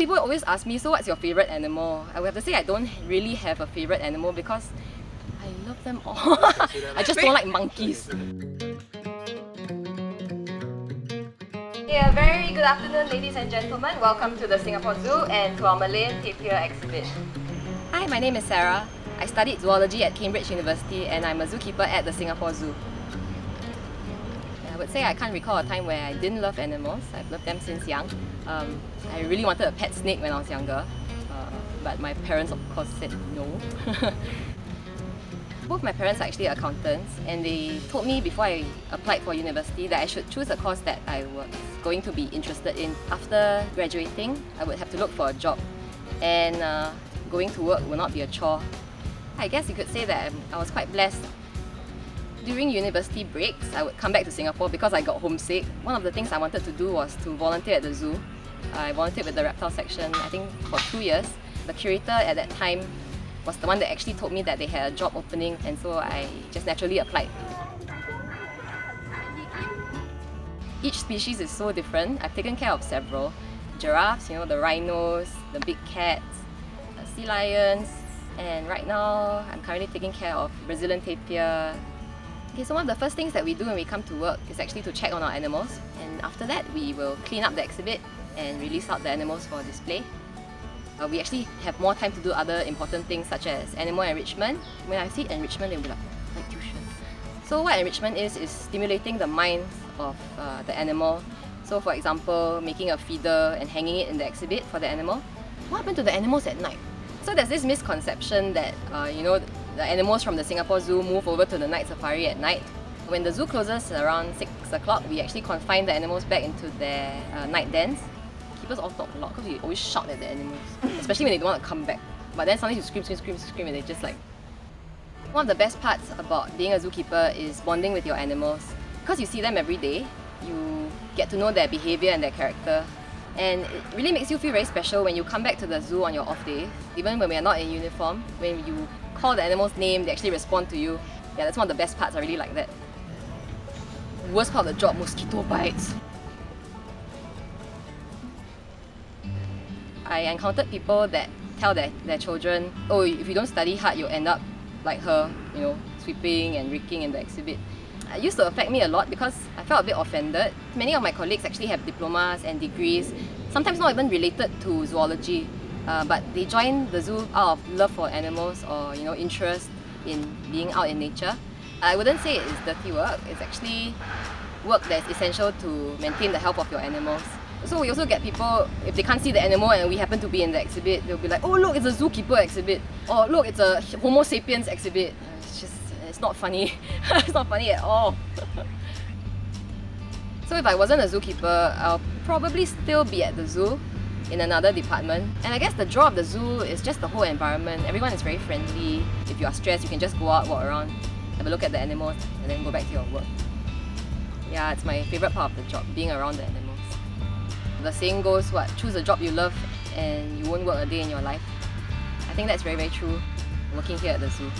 people always ask me, so what's your favourite animal? I would have to say I don't really have a favourite animal because I love them all. I just don't like monkeys. A very good afternoon, ladies and gentlemen. Welcome to the Singapore Zoo and to our Malayan tapir exhibit. Hi, my name is Sarah. I studied zoology at Cambridge University and I'm a zookeeper at the Singapore Zoo. I would say I can't recall a time where I didn't love animals. I've loved them since young. I really wanted a pet snake when I was younger, but my parents of course said no. Both my parents are actually accountants, and they told me before I applied for university that I should choose a course that I was going to be interested in. After graduating, I would have to look for a job, and going to work will not be a chore. I guess you could say that I was quite blessed. During university breaks, I would come back to Singapore because I got homesick. One of the things I wanted to do was to volunteer at the zoo. I volunteered with the reptile section, I think for 2 years. The curator at that time was the one that actually told me that they had a job opening, and so I just naturally applied. Each species is so different. I've taken care of several. Giraffes, the rhinos, the big cats, sea lions, and right now I'm currently taking care of Brazilian tapir. Okay, so one of the first things that we do when we come to work is actually to check on our animals, and after that we will clean up the exhibit and release out the animals for display. We actually have more time to do other important things such as animal enrichment. When I see enrichment, they'll be like tuition. So what enrichment is stimulating the minds of the animal. So for example, making a feeder and hanging it in the exhibit for the animal. What happened to the animals at night? So there's this misconception that the animals from the Singapore Zoo move over to the night safari at night. When the zoo closes around 6 o'clock, we actually confine the animals back into their night dens. Keepers all talk a lot because we always shout at the animals, especially when they don't want to come back. But then sometimes you scream and they just like... One of the best parts about being a zookeeper is bonding with your animals. Because you see them every day, you get to know their behaviour and their character. And it really makes you feel very special when you come back to the zoo on your off days. Even when we are not in uniform, when you call the animal's name, they actually respond to you. Yeah, that's one of the best parts. I really like that. The worst part of the job, mosquito bites. I encountered people that tell their children, oh, if you don't study hard, you'll end up like her, sweeping and raking in the exhibit. It used to affect me a lot because I felt a bit offended. Many of my colleagues actually have diplomas and degrees, sometimes not even related to zoology, but they join the zoo out of love for animals or interest in being out in nature. I wouldn't say it is dirty work, it's actually work that's essential to maintain the health of your animals. So we also get people, if they can't see the animal and we happen to be in the exhibit, they'll be like, oh look, it's a zookeeper exhibit, or look, it's a Homo sapiens exhibit. It's not funny. It's not funny at all. So if I wasn't a zookeeper, I'll probably still be at the zoo in another department. And I guess the draw of the zoo is just the whole environment. Everyone is very friendly. If you are stressed, you can just go out, walk around, have a look at the animals, and then go back to your work. Yeah, it's my favourite part of the job, being around the animals. The saying goes, choose a job you love and you won't work a day in your life. I think that's very, very true working here at the zoo.